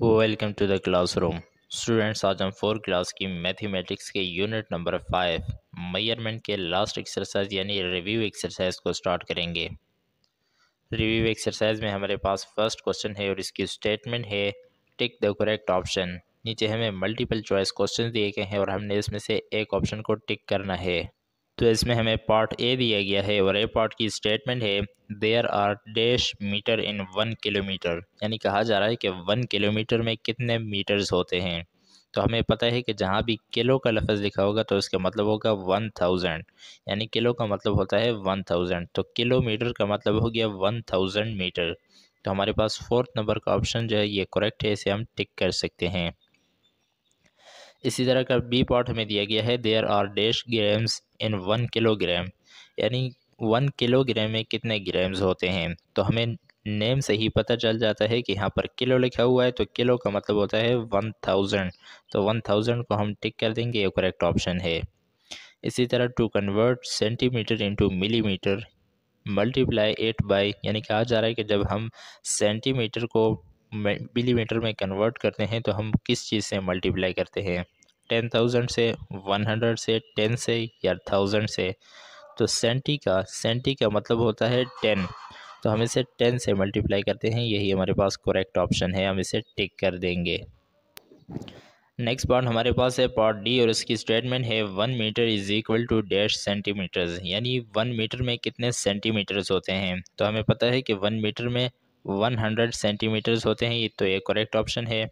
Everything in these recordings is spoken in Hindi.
Welcome to the classroom. Students, आज हम 4 क्लास की मैथमेटिक्स के यूनिट नंबर 5 मेजरमेंट के लास्ट एक्सरसाइज यानी रिव्यू एक्सरसाइज को स्टार्ट करेंगे। रिव्यू एक्सरसाइज में हमारे पास फर्स्ट क्वेश्चन है और इसकी स्टेटमेंट है टिक द करेक्ट ऑप्शन। नीचे हमें मल्टीपल चॉइस क्वेश्चन दिए गए हैं और हमने इसमें से एक ऑप्शन को टिक करना है। तो इसमें हमें पार्ट ए दिया गया है और ए पार्ट की स्टेटमेंट है there are dash metre in 1 kilometre, यानी कहा जा रहा है कि 1 किलोमीटर में कितने मीटर्स होते हैं। तो हमें पता है कि जहाँ भी किलो का लफ्ज़ लिखा होगा तो इसका मतलब होगा 1000, यानी किलो का मतलब होता है 1000, तो किलोमीटर का मतलब हो गया 1000 मीटर। तो हमारे पास फोर्थ नंबर का ऑप्शन जो है ये करेक्ट है, इसे हम टिक कर सकते हैं। इसी तरह का बी पार्ट हमें दिया गया है there are dash grams in 1 kilogram, यानी 1 किलोग्राम में कितने ग्राम्स होते हैं। तो हमें नेम से ही पता चल जाता है कि यहाँ पर किलो लिखा हुआ है तो किलो का मतलब होता है 1000, तो 1000 को हम टिक कर देंगे, ये करेक्ट ऑप्शन है। इसी तरह to convert centimetre into millimetre multiply it by, यानी कहा जा रहा है कि जब हम सेंटीमीटर को मिलीमीटर में कन्वर्ट करते हैं तो हम किस चीज़ से मल्टीप्लाई करते हैं, 10,000 से, 100 से, 10 से या 1000 से। तो सेंटी का मतलब होता है 10, तो हम इसे 10 से मल्टीप्लाई करते हैं, यही हमारे पास करेक्ट ऑप्शन है, हम इसे टिक कर देंगे। नेक्स्ट पार्ट हमारे पास है पार्ट डी और इसकी स्टेटमेंट है 1 metre is equal to dash centimetres, यानी 1 मीटर में कितने सेंटीमीटर्स होते हैं। तो हमें पता है कि 1 मीटर में 100 सेंटीमीटर्स होते हैं, ये तो एक करेक्ट ऑप्शन है।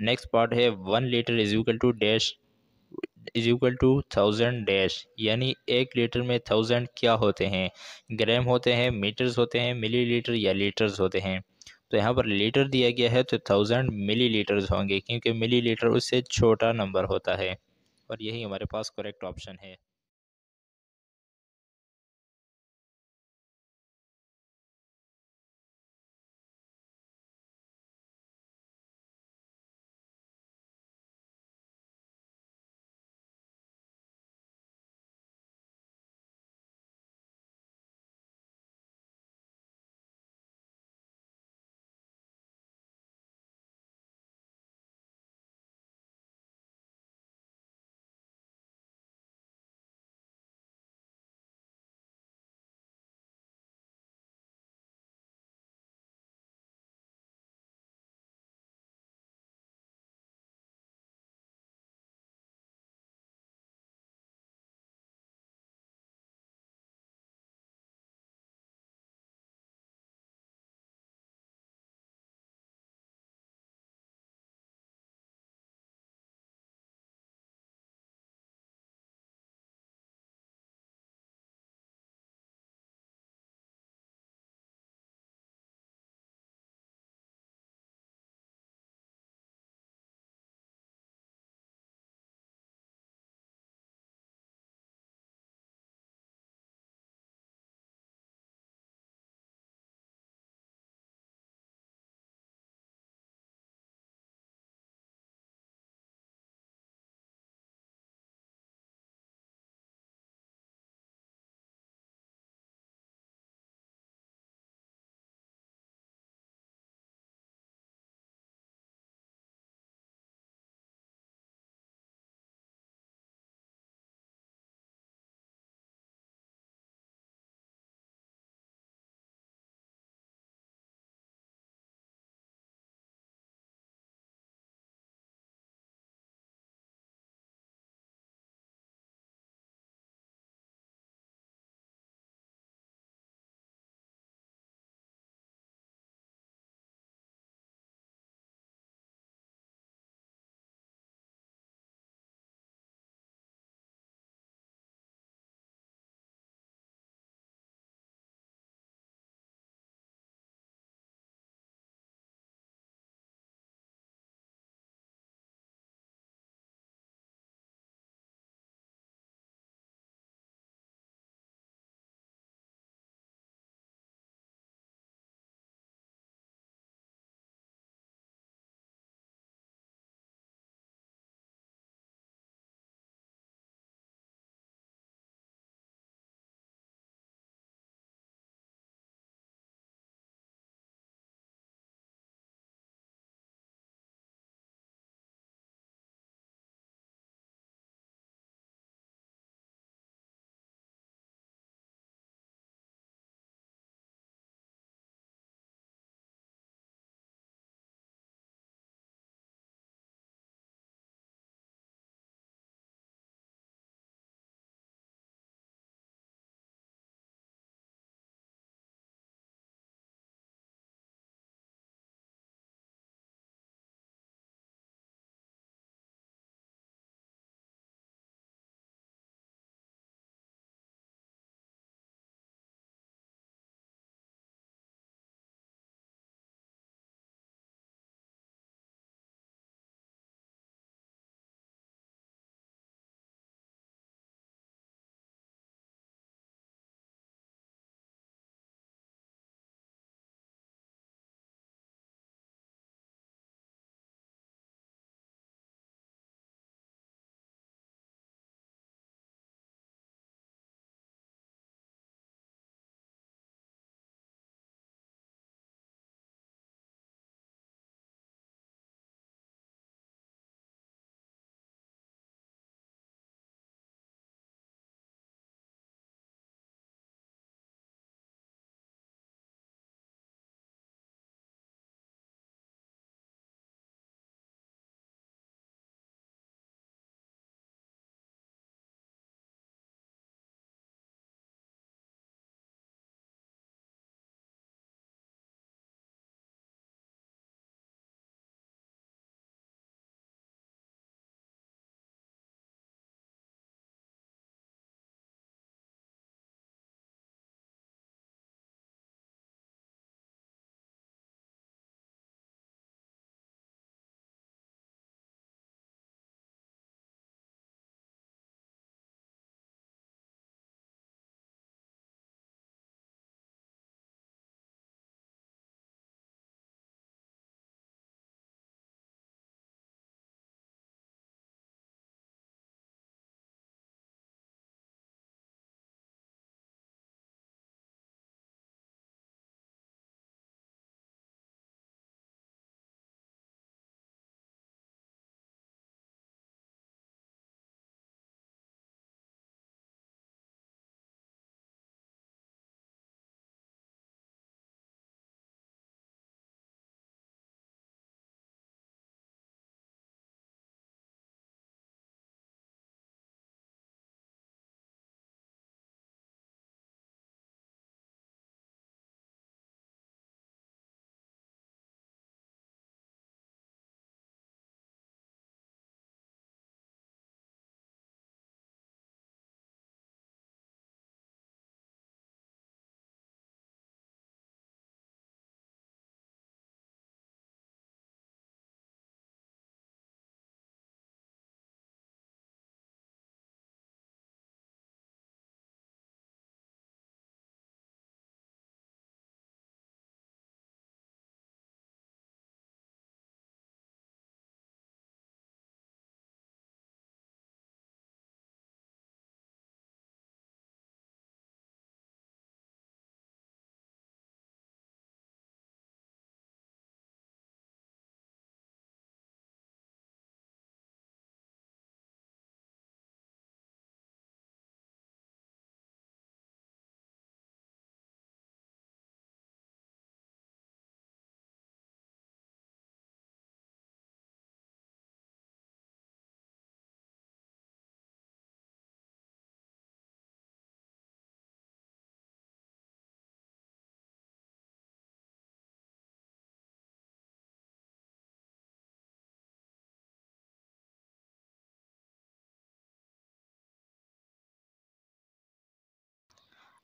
नेक्स्ट पार्ट है 1 litre is equal to dash is equal to 1000 dash, यानी 1 लीटर में 1000 क्या होते हैं, ग्राम होते हैं, मीटर्स होते हैं, मिलीलीटर या लीटर्स होते हैं। तो यहाँ पर लीटर दिया गया है तो 1000 मिलीलीटर्स होंगे, क्योंकि मिलीलीटर उससे छोटा नंबर होता है, और यही हमारे पास करेक्ट ऑप्शन है।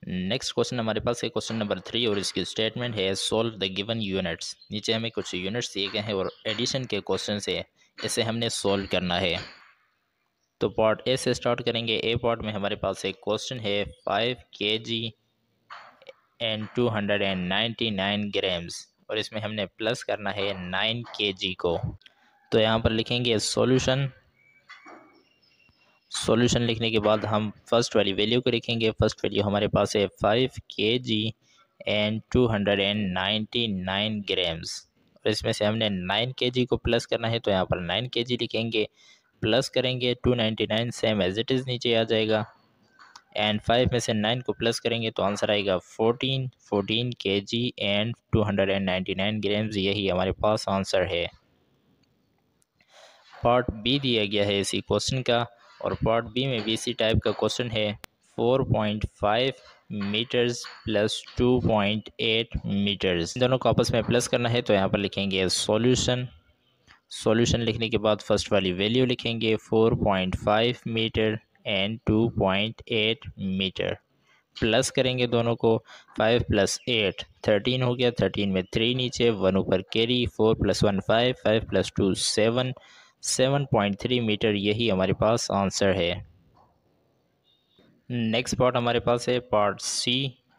नेक्स्ट क्वेश्चन हमारे पास है क्वेश्चन नंबर 3 और इसकी स्टेटमेंट है सोल्व द गिवन यूनिट्स। नीचे हमें कुछ यूनिट्स दिए गए हैं और एडिशन के क्वेश्चन से इसे हमने सोल्व करना है। तो पार्ट ए से स्टार्ट करेंगे। ए पार्ट में हमारे पास एक क्वेश्चन है 5 kg एंड 299 ग्राम्स और इसमें हमने प्लस करना है 9 kg को। तो यहाँ पर लिखेंगे सॉल्यूशन। सॉल्यूशन लिखने के बाद हम फर्स्ट वाली वैल्यू को लिखेंगे। फर्स्ट वैल्यू हमारे पास है 5 kg एंड 299 ग्राम्स और इसमें से हमने 9 kg को प्लस करना है, तो यहाँ पर 9 kg लिखेंगे। प्लस करेंगे 299 सेम एज इट इज़ नीचे आ जाएगा एंड 5 में से 9 को प्लस करेंगे तो आंसर आएगा 14 kg एंड 299 ग्राम्स। यही हमारे पास आंसर है। पार्ट बी दिया गया है इसी क्वेश्चन का और पार्ट बी में भी इसी टाइप का क्वेश्चन है 4.5 मीटर्स प्लस 2.8 मीटर्स। दोनों को आपस में प्लस करना है, तो यहाँ पर लिखेंगे सॉल्यूशन। सॉल्यूशन लिखने के बाद फर्स्ट वाली वैल्यू लिखेंगे 4.5 मीटर एंड 2.8 मीटर। प्लस करेंगे दोनों को। 5 + 8 13 हो गया। 13 में 3 नीचे, 1 ऊपर कैरी। 4 + 1 5, 5 + 2 7, 7.3 मीटर। यही हमारे पास आंसर है। नेक्स्ट पार्ट हमारे पास है पार्ट सी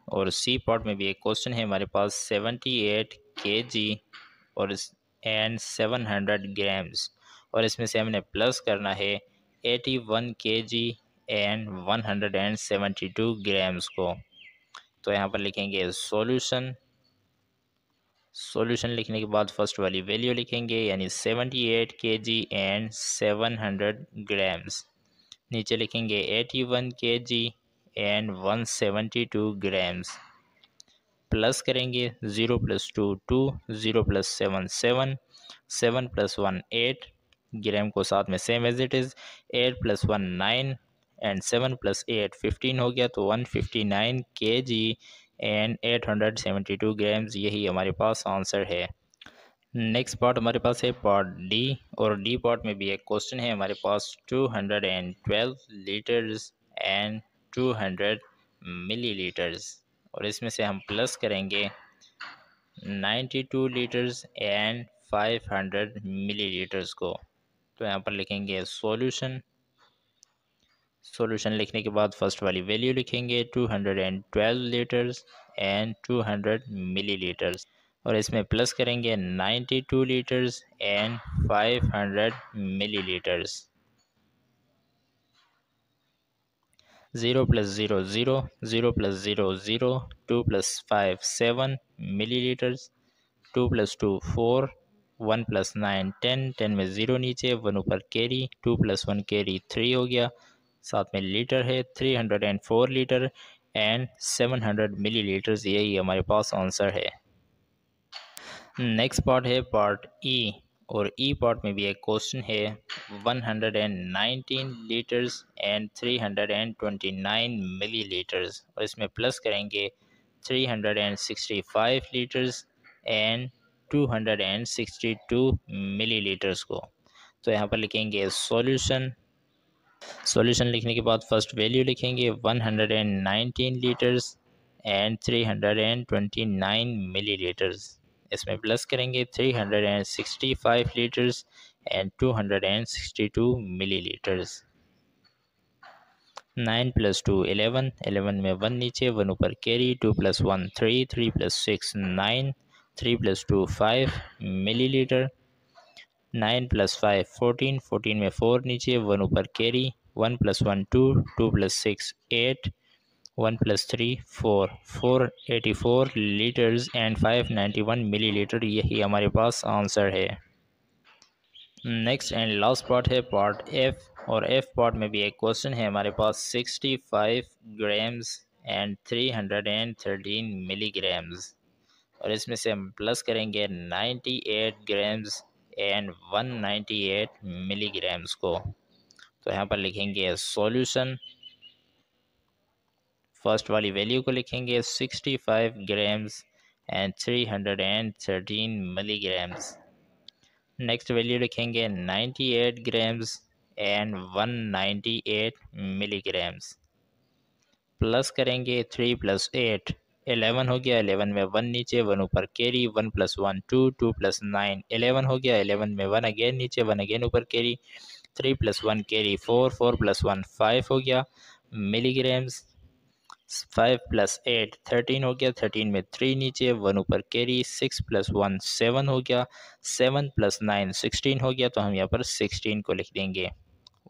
और सी पार्ट में भी एक क्वेश्चन है हमारे पास 78 kg और एंड 700 ग्राम्स और इसमें से हमने प्लस करना है 81 kg एंड 172 ग्राम्स को। तो यहाँ पर लिखेंगे सॉल्यूशन। सॉल्यूशन लिखने के बाद फर्स्ट वाली वैल्यू लिखेंगे यानी 78 kg एंड 700 ग्राम्स। नीचे लिखेंगे 81 kg एंड 172 ग्राम्स। प्लस करेंगे 0 + 2 2, 0 + 7 7, 7 + 1 8 ग्राम को साथ में same as it is. 8 + 1 9 and 7 + 8 15 हो गया, तो 159 kg एंड 872 ग्राम्स। यही हमारे पास आंसर है। नेक्स्ट पार्ट हमारे पास है पार्ट डी और डी पार्ट में भी एक क्वेश्चन है हमारे पास 212 लीटर्स एंड 200 मिलीलीटर्स और इसमें से हम प्लस करेंगे 92 लीटर्स एंड 500 मिलीलीटर्स को। तो यहाँ पर लिखेंगे सॉल्यूशन। सॉल्यूशन लिखने के बाद फर्स्ट वाली वैल्यू लिखेंगे 212 लीटर्स एंड 200 मिलीलीटर्स और इसमें प्लस करेंगे 92 लीटर्स एंड 500 मिलीलीटर्स। 0 + 0 0, 0 + 0 0, 2 + 5 7 मिलीलीटर्स, 2 + 2 4, 1 + 9 10, 10 में 0 नीचे, 1 ऊपर कैरी। 2 + 1 कैरी 3 हो गया, साथ में लीटर है 304 लीटर एंड 700 मिलीलीटर्स। यही हमारे पास आंसर है। नेक्स्ट पार्ट है पार्ट ई और ई पार्ट में भी एक क्वेश्चन है 119 लीटर्स एंड 329 मिलीलीटर्स और इसमें प्लस करेंगे 365 लीटर्स एंड 262 मिलीलीटर्स को। तो यहाँ पर लिखेंगे सॉल्यूशन। सॉल्यूशन लिखने के बाद फर्स्ट वैल्यू लिखेंगे 119 लीटर्स एंड 329 मिलीलीटर्स। इसमें प्लस करेंगे 365 लीटर्स एंड 262 मिलीलीटर्स। 9 + 2 11, 11 में 1 नीचे, 1 ऊपर कैरी। 2 + 1 3, 3 + 6 9, 3 + 2 5 मिलीलीटर। 9 + 5 14, 14 में 4 नीचे, 1 ऊपर कैरी। 1 + 1 2, 2 + 6 8, 1 + 3 4, 484 litres and 591 millilitre. यही हमारे पास आंसर है। नेक्स्ट एंड लास्ट पार्ट है पार्ट एफ और एफ पार्ट में भी एक क्वेश्चन है हमारे पास 65 ग्राम्स एंड 313 मिलीग्राम्स और इसमें से हम प्लस करेंगे 98 ग्राम्स एंड 198 मिलीग्राम्स को। तो यहाँ पर लिखेंगे सॉल्यूशन। फर्स्ट वाली वैल्यू को लिखेंगे 65 grams and 313 milligrams. Next value लिखेंगे 98 ग्राम्स एंड 198 मिलीग्राम्स। प्लस करेंगे 3 + 8 11 हो गया, 11 में 1 नीचे 1 ऊपर कैरी, 1 + 1 2 2 + 9 11 हो गया, 11 में 1 अगेन नीचे 1 अगेन ऊपर कैरी, 3 + 1 कैरी 4 4 + 1 5 हो गया मिलीग्राम्स, 5 + 8 13 हो गया, 13 में 3 नीचे 1 ऊपर कैरी, 6 + 1 7 हो गया, 7 + 9 16 हो गया, तो हम यहाँ पर 16 को लिख देंगे।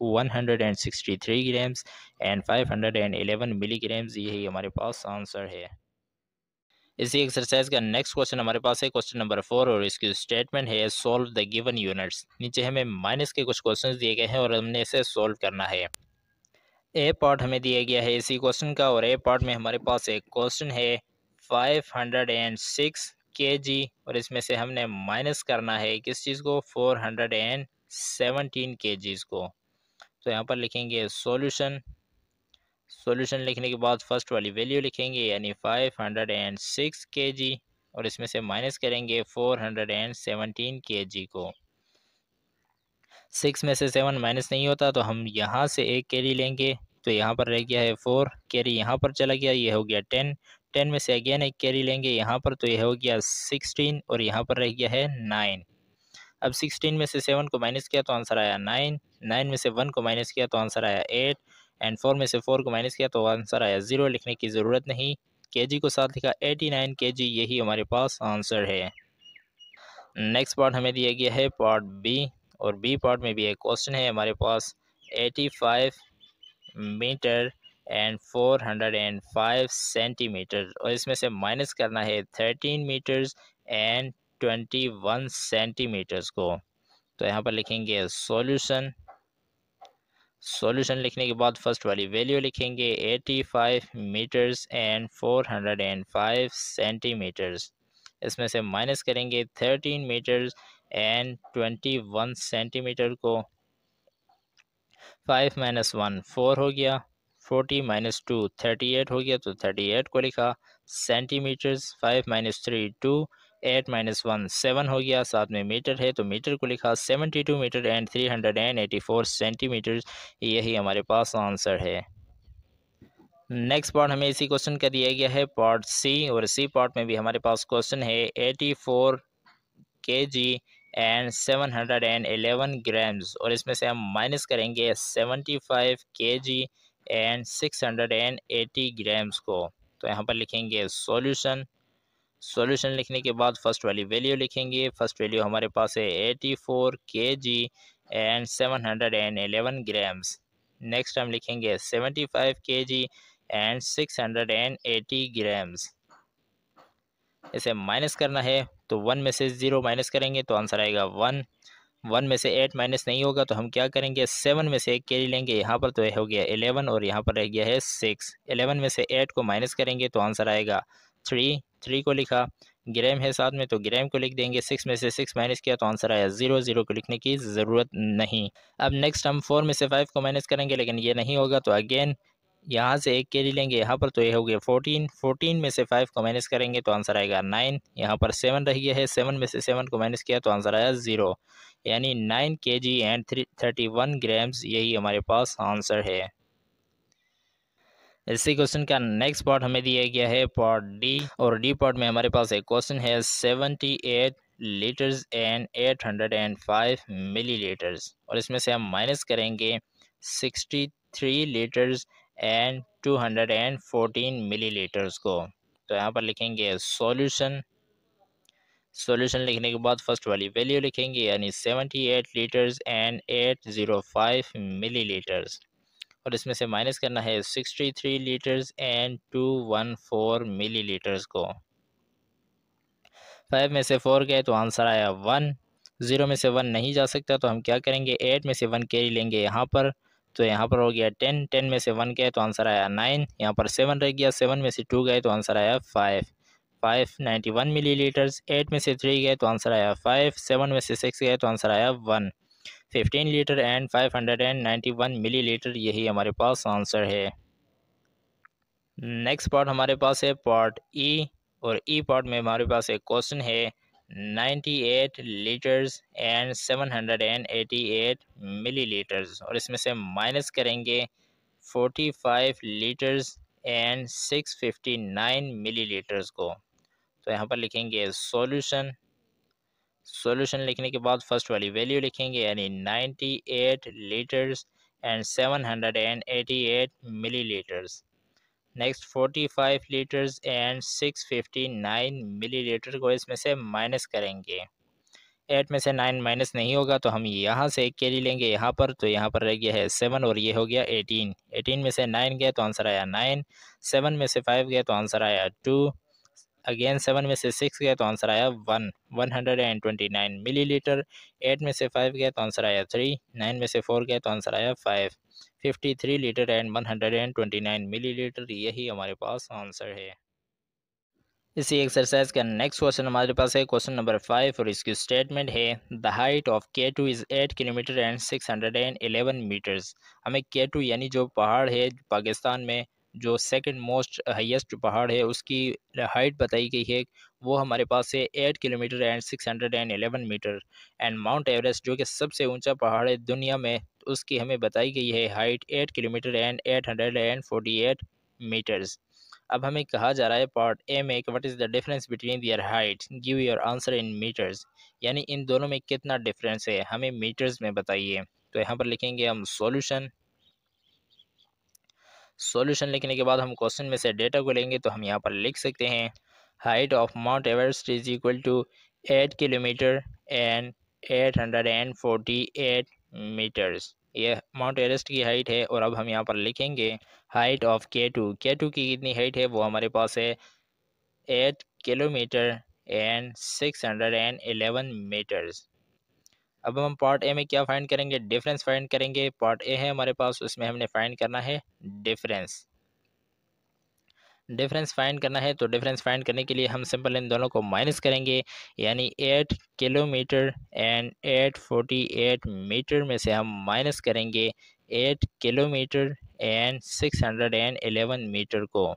163 ग्राम्स एंड 511 मिलीग्राम्स, यही हमारे पास आंसर है। इसी एक्सरसाइज का नेक्स्ट क्वेश्चन हमारे पास है क्वेश्चन नंबर 4 और इसकी स्टेटमेंट है सॉल्व द गिवन यूनिट्स। नीचे हमें माइनस के कुछ क्वेश्चंस दिए गए हैं और हमने इसे सॉल्व करना है। ए पार्ट हमें दिया गया है इसी क्वेश्चन का और ए पार्ट में हमारे पास एक क्वेश्चन है 506 kg और इसमें से हमने माइनस करना है किस चीज़ को, 417 kg को। तो यहाँ पर लिखेंगे सॉल्यूशन, सॉल्यूशन लिखने के बाद फर्स्ट वाली वैल्यू लिखेंगे यानी 506 kg और इसमें से माइनस करेंगे 417 kg को। 6 में से 7 माइनस नहीं होता तो हम यहाँ से एक कैरी लेंगे, तो यहाँ पर रह गया है 4 कैरी, यहाँ पर चला गया, ये हो गया 10, 10 में से अगेन एक कैरी लेंगे यहाँ पर, तो ये हो गया 16 और यहाँ पर रह गया है 9। अब 16 में से 7 को माइनस किया तो आंसर आया 9, 9 में से 1 को माइनस किया तो आंसर आया 8 एंड 4 में से 4 को माइनस किया तो आंसर आया 0। लिखने की ज़रूरत नहीं, केजी को साथ लिखा 89 केजी, यही हमारे पास आंसर है। नेक्स्ट पार्ट हमें दिया गया है पार्ट बी और बी पार्ट में भी एक क्वेश्चन है हमारे पास 85 मीटर एंड 405 सेंटीमीटर और इसमें से माइनस करना है 13 मीटर्स एंड 21 सेंटीमीटर्स को। तो यहाँ पर लिखेंगे सॉल्यूशन, सॉल्यूशन लिखने के बाद फर्स्ट वाली वैल्यू लिखेंगे 85 मीटर्स एंड 405 सेंटीमीटर्स, इसमें से माइनस करेंगे 13 मीटर्स एंड 21 सेंटीमीटर को। 5 - 1 4 हो गया, 40 - 2 38 हो गया, तो 38 को लिखा। सेंटीमीटर्स 5 - 3 2, 8 - 1 7 हो गया, साथ में मीटर है तो मीटर को लिखा। 72 मीटर एंड 384 सेंटीमीटर्स, यही हमारे पास आंसर है। नेक्स्ट पार्ट हमें इसी क्वेश्चन का दिया गया है पार्ट सी और सी पार्ट में भी हमारे पास क्वेश्चन है 84 kg एंड 711 ग्राम्स और इसमें से हम माइनस करेंगे 75 kg एंड 680 ग्राम्स को। तो यहाँ पर लिखेंगे सॉल्यूशन, सॉल्यूशन लिखने के बाद फर्स्ट वाली वैल्यू लिखेंगे। फर्स्ट वैल्यू हमारे पास है 84 kg एंड 711 ग्राम्स। नेक्स्ट हम लिखेंगे 75 kg एंड 680 ग्राम्स। इसे माइनस करना है तो 1 में से 0 माइनस करेंगे तो आंसर आएगा 1, 1 में से 8 माइनस नहीं होगा तो हम क्या करेंगे 7 में से एक कैरी लेंगे यहाँ पर, तो यह हो गया 11 और यहाँ पर रह गया है 6। 11 में से 8 को माइनस करेंगे तो आंसर आएगा 3, 3 को लिखा। ग्राम है साथ में तो ग्राम को लिख देंगे। 6 में से 6 माइनस किया तो आंसर आया 0, 0 को लिखने की ज़रूरत नहीं। अब नेक्स्ट हम 4 में से 5 को माइनस करेंगे लेकिन ये नहीं होगा तो अगेन यहाँ से एक कैरी लेंगे यहाँ पर, तो ये हो गया 14, 14 में से 5 को माइनस करेंगे तो आंसर आएगा 9। यहाँ पर 7 रह गया है, 7 में से 7 को माइनस किया तो आंसर आया 0, यानी 9 kg एंड 31 ग्राम्स, यही हमारे पास आंसर है। इसी क्वेश्चन का नेक्स्ट पार्ट हमें दिया गया है पार्ट डी और डी पार्ट में हमारे पास एक क्वेश्चन है 78 लीटर्स एंड 805 मिलीलीटर्स और इसमें से हम माइनस करेंगे 63 लीटर्स एंड 214 मिलीलीटर्स को। तो यहाँ पर लिखेंगे सॉल्यूशन, सॉल्यूशन लिखने के बाद फर्स्ट वाली वैल्यू लिखेंगे यानी 78 लीटर्स एंड 805 मिलीलीटर्स और इसमें से माइनस करना है 63 लीटर्स एंड 214 मिलीलीटर्स को। 5 में से 4 गए तो आंसर आया 1, 0 में से 1 नहीं जा सकता तो हम क्या करेंगे 8 में से 1 कैरी लेंगे यहाँ पर, तो यहाँ पर हो गया 10, 10 में से 1 गए तो आंसर आया 9। यहाँ पर 7 रह गया, 7 में से 2 गए तो आंसर आया 5, 591 मिलीलीटर्स। 8 में से 3 गए तो आंसर आया 5, 7 में से 6 गए तो आंसर आया 1, 15 लीटर एंड 591 मिलीलीटर, यही हमारे पास आंसर है। नेक्स्ट पार्ट हमारे पास है पार्ट ई और ई पार्ट में हमारे पास एक क्वेश्चन है 98 लीटर्स एंड 788 मिलीलीटर्स और इसमें से माइनस करेंगे 45 लीटर्स एंड 659 मिलीलीटर्स को। तो यहाँ पर लिखेंगे सॉल्यूशन लिखने के बाद फर्स्ट वाली वैल्यू लिखेंगे यानी 98 litres and 788 millilitres. Next 45 litres and 659 millilitre को इसमें से माइनस करेंगे। 8 में से 9 माइनस नहीं होगा तो हम यहाँ से एक कैरी लेंगे यहाँ पर, तो यहाँ पर रह गया है 7 और ये हो गया 18। 18 में से 9 गया तो आंसर आया 9। 7 में से 5 गया तो आंसर आया 2। अगेन 7 में से 6 गया तो आंसर आया 1, 129 मिलीलीटर। 8 में से 5 गया तो आंसर आया 3। 9 में से 4 गया तो आंसर आया 5। 53 लीटर एंड 129 मिलीलीटर, यही हमारे पास आंसर है। इसी एक्सरसाइज का नेक्स्ट क्वेश्चन हमारे पास है क्वेश्चन नंबर 5 और इसकी स्टेटमेंट है the height of K2 is 8 kilometre and 611 metres. हमें K2 यानी जो पहाड़ है पाकिस्तान में जो सेकंड मोस्ट हाईएस्ट पहाड़ है उसकी हाइट बताई गई है, वो हमारे पास है 8 kilometre and 611 metre. And Mount Everest जो कि सबसे ऊंचा पहाड़ है दुनिया में, उसकी हमें बताई गई है हाइट 8 किलोमीटर एंड 848 मीटर्स। अब हमें कहा जा रहा है पार्ट ए में what is the difference between their height, give your answer in metres. यानी इन दोनों में कितना डिफरेंस है हमें मीटर्स में बताइए। तो यहाँ पर लिखेंगे हम सॉल्यूशन लिखने के बाद हम क्वेश्चन में से डेटा को लेंगे, तो हम यहाँ पर लिख सकते हैं height of Mount Everest is equal to 8 kilometre and 848 metres. ये माउंट एवरेस्ट की हाइट है। और अब हम यहाँ पर लिखेंगे हाइट ऑफ K2 की कितनी हाइट है, वो हमारे पास है 8 किलोमीटर एंड 611 मीटर्स। अब हम पार्ट ए में क्या फाइंड करेंगे, डिफरेंस फाइंड करेंगे। पार्ट ए है हमारे पास, उसमें हमने फाइंड करना है डिफरेंस फाइंड करना है। तो डिफरेंस फाइंड करने के लिए हम सिंपल इन दोनों को माइनस करेंगे, यानी 8 किलोमीटर एंड 848 मीटर में से हम माइनस करेंगे 8 किलोमीटर एंड 611 मीटर को।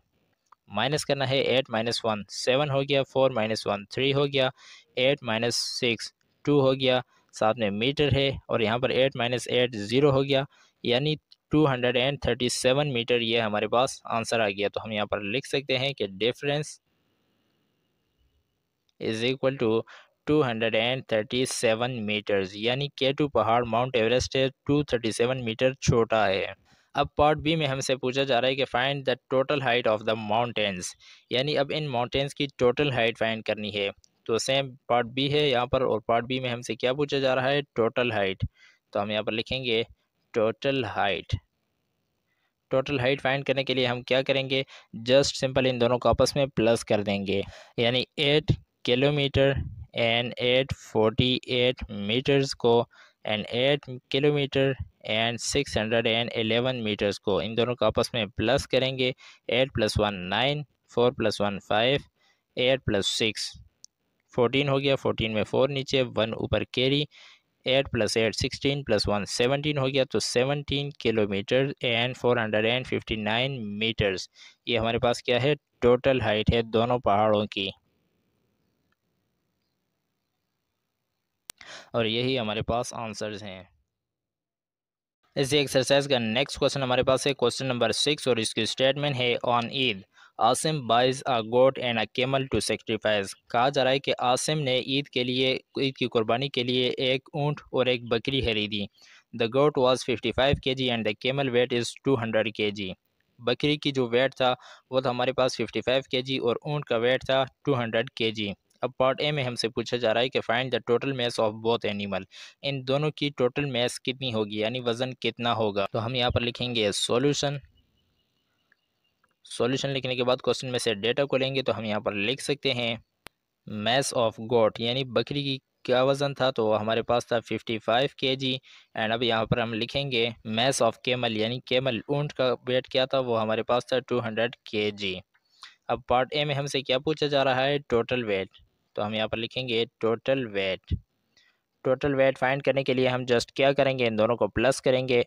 माइनस करना है 8 माइनस 1 7 हो गया, 4 माइनस 1 3 हो गया, 8 माइनस 6 2 हो गया, साथ में मीटर है और यहाँ पर 8 माइनस 8 0 हो गया, यानी 237 मीटर ये हमारे पास आंसर आ गया। तो हम यहाँ पर लिख सकते हैं कि difference is equal to 237 metres, यानी K2 पहाड़ माउंट एवरेस्ट है 237 मीटर छोटा है। अब पार्ट बी में हमसे पूछा जा रहा है कि find the total height of the mountains, यानी अब इन माउंटेन्स की टोटल हाइट फाइंड करनी है। तो सेम पार्ट बी है यहाँ पर, और पार्ट बी में हमसे क्या पूछा जा रहा है, टोटल हाइट। तो हम यहाँ पर लिखेंगे total height. Total height find करने के लिए हम क्या करेंगे, जस्ट सिंपल इन दोनों को आपस में प्लस कर देंगे, यानी 8 किलोमीटर एंड 848 मीटर्स को एंड 8 किलोमीटर एंड 611 मीटर्स को इन दोनों को आपस में प्लस करेंगे। 8 + 1 9, 4 + 1 5, 8 + 6 14 हो गया, 14 में 4 नीचे 1 ऊपर कैरी, 8 + 8 16 + 1 17 हो गया, तो 17 किलोमीटर एंड 459 मीटर्स। ये हमारे पास क्या है, टोटल हाइट है दोनों पहाड़ों की। और यही हमारे पास आंसर्स हैं। इसी एक्सरसाइज का नेक्स्ट क्वेश्चन हमारे पास है क्वेश्चन नंबर 6 और इसकी स्टेटमेंट है on Eid Asim buys a goat and a camel to sacrifice. कहा जा रहा है कि आसिम ने ईद के लिए, ईद की कुर्बानी के लिए एक ऊँट और एक बकरी खरीदी। The goat was 55 kg and the camel weight is 200 kg। बकरी की जो वेट था वो था हमारे पास 55 kg और ऊँट का वेट था 200 kg। अब पार्ट ए में हमसे पूछा जा रहा है कि find the total mass of both animal, इन दोनों की टोटल मास कितनी होगी, यानी वजन कितना होगा। तो हम यहाँ पर लिखेंगे सॉल्यूशन लिखने के बाद क्वेश्चन में से डेटा को लेंगे, तो हम यहाँ पर लिख सकते हैं मास ऑफ गोट यानी बकरी की क्या वज़न था, तो हमारे पास था 55 kg। एंड अब यहाँ पर हम लिखेंगे मास ऑफ केमल यानी केमल ऊँट का वेट क्या था, वो हमारे पास था 200 kg। अब पार्ट ए में हमसे क्या पूछा जा रहा है, टोटल वेट। तो हम यहाँ पर लिखेंगे टोटल वेट फाइंड करने के लिए हम जस्ट क्या करेंगे, इन दोनों को प्लस करेंगे।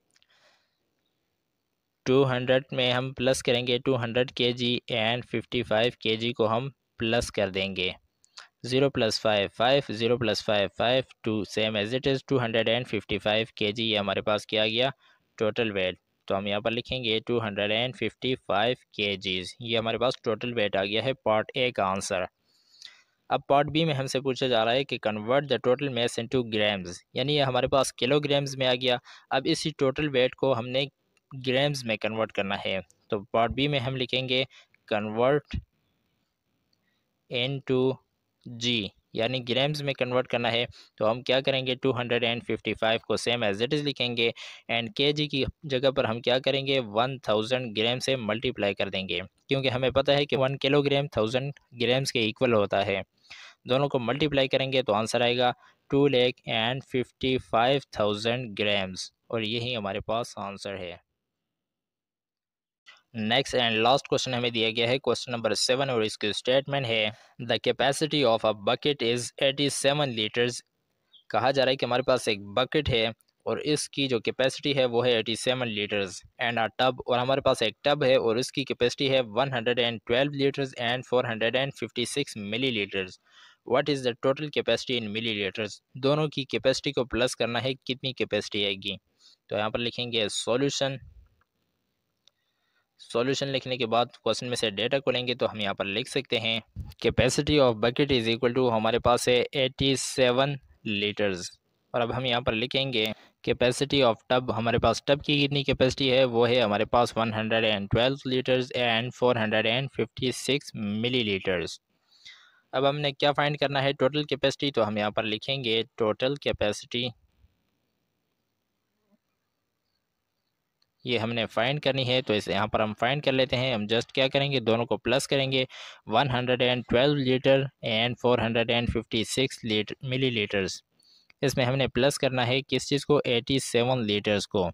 200 में हम प्लस करेंगे 200 kg एंड 55 kg को हम प्लस कर देंगे। 0 + 5 5, 0 + 5 5, 2 same as it is 255 kg, ये हमारे पास क्या आ गया, टोटल वेट। तो हम यहाँ पर लिखेंगे 255 kgs। ये हमारे पास टोटल वेट आ गया है पार्ट ए का आंसर। अब पार्ट बी में हमसे पूछा जा रहा है कि convert the total mass into grams, यानी ये हमारे पास किलोग्राम्स में आ गया। अब इसी टोटल वेट को हमने ग्राम्स में कन्वर्ट करना है। तो पार्ट बी में हम लिखेंगे कन्वर्ट इनटू जी, यानी ग्राम्स में कन्वर्ट करना है। तो हम क्या करेंगे, 255 को सेम एज इट इज़ लिखेंगे एंड केजी की जगह पर हम क्या करेंगे, 1000 ग्राम से मल्टीप्लाई कर देंगे, क्योंकि हमें पता है कि 1 किलोग्राम 1000 ग्राम्स के इक्वल होता है। दोनों को मल्टीप्लाई करेंगे तो आंसर आएगा 2,55,000 ग्राम्स, और यही हमारे पास आंसर है। नेक्स्ट एंड लास्ट क्वेश्चन हमें दिया गया है क्वेश्चन नंबर 7, और इसकी स्टेटमेंट है the capacity of a bucket is 87 litres. कहा जा रहा है कि हमारे पास एक बकेट है और इसकी जो कैपेसिटी है वो है 87 लीटर्स एंड अ टब, और हमारे पास एक टब है और इसकी कैपेसिटी है 112 litres and 456 millilitres. What is the total capacity in millilitres. दोनों की कैपेसिटी को प्लस करना है, कितनी कैपेसिटी आएगी। तो यहाँ पर लिखेंगे सॉल्यूशन। सॉल्यूशन लिखने के बाद क्वेश्चन में से डेटा को लेंगे तो हम यहाँ पर लिख सकते हैं capacity of bucket is equal to, हमारे पास है 87 लीटर्स। और अब हम यहाँ पर लिखेंगे कैपेसिटी ऑफ टब, हमारे पास टब की कितनी कैपेसिटी है, वो है हमारे पास 112 लीटर्स एंड 456 मिली लीटर्स। अब हमने क्या फाइंड करना है, टोटल कैपेसिटी। तो हम यहाँ पर लिखेंगे टोटल कैपेसिटी, ये हमने फाइंड करनी है। तो इसे यहाँ पर हम फाइंड कर लेते हैं। हम जस्ट क्या करेंगे, दोनों को प्लस करेंगे, 112 litre and 456 litre millilitres. इसमें हमने प्लस करना है किस चीज़ को, 87 लीटर्स को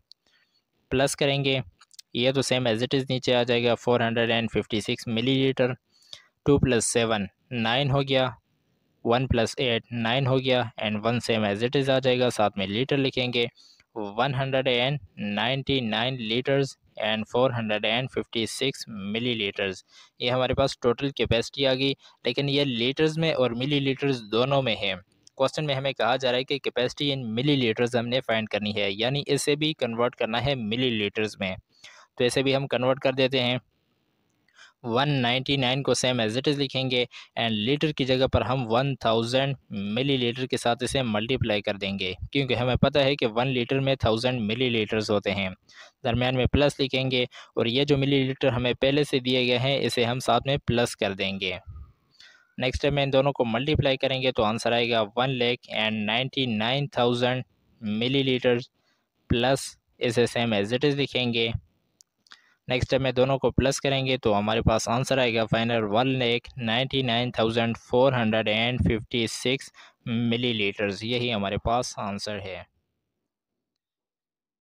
प्लस करेंगे। ये तो सेम एज इट इज़ नीचे आ जाएगा, 456 मिली लीटर। 2 + 7 9 हो गया, 1 + 8 9 हो गया and 1 same as it is आ जाएगा, साथ में लीटर लिखेंगे। 199 लीटर्स एंड 456 मिली लीटर्स, ये हमारे पास टोटल कैपेसिटी आ गई। लेकिन ये लीटर्स में और मिली लीटर्स दोनों में है। क्वेश्चन में हमें कहा जा रहा है कि कैपेसिटी इन मिली लीटर्स हमने फाइंड करनी है, यानी इसे भी कन्वर्ट करना है मिली लीटर्स में। तो इसे भी हम कन्वर्ट कर देते हैं। 199 को सेम एज इट इज़ लिखेंगे एंड लीटर की जगह पर हम 1000 मिली लीटर के साथ इसे मल्टीप्लाई कर देंगे, क्योंकि हमें पता है कि 1 लीटर में 1000 मिली लीटर्स होते हैं। दरमियान में प्लस लिखेंगे और ये जो मिली लीटर हमें पहले से दिए गए हैं इसे हम साथ में प्लस कर देंगे। नेक्स्ट टाइम में इन दोनों को मल्टीप्लाई करेंगे तो आंसर आएगा 1,99,000 मिली लीटर्स प्लस इसे सेम एज इट इज़ लिखेंगे। नेक्स्ट टाइम में दोनों को प्लस करेंगे तो हमारे पास आंसर आएगा फाइनल 1,99,456 मिली लीटर्स, यही हमारे पास आंसर है।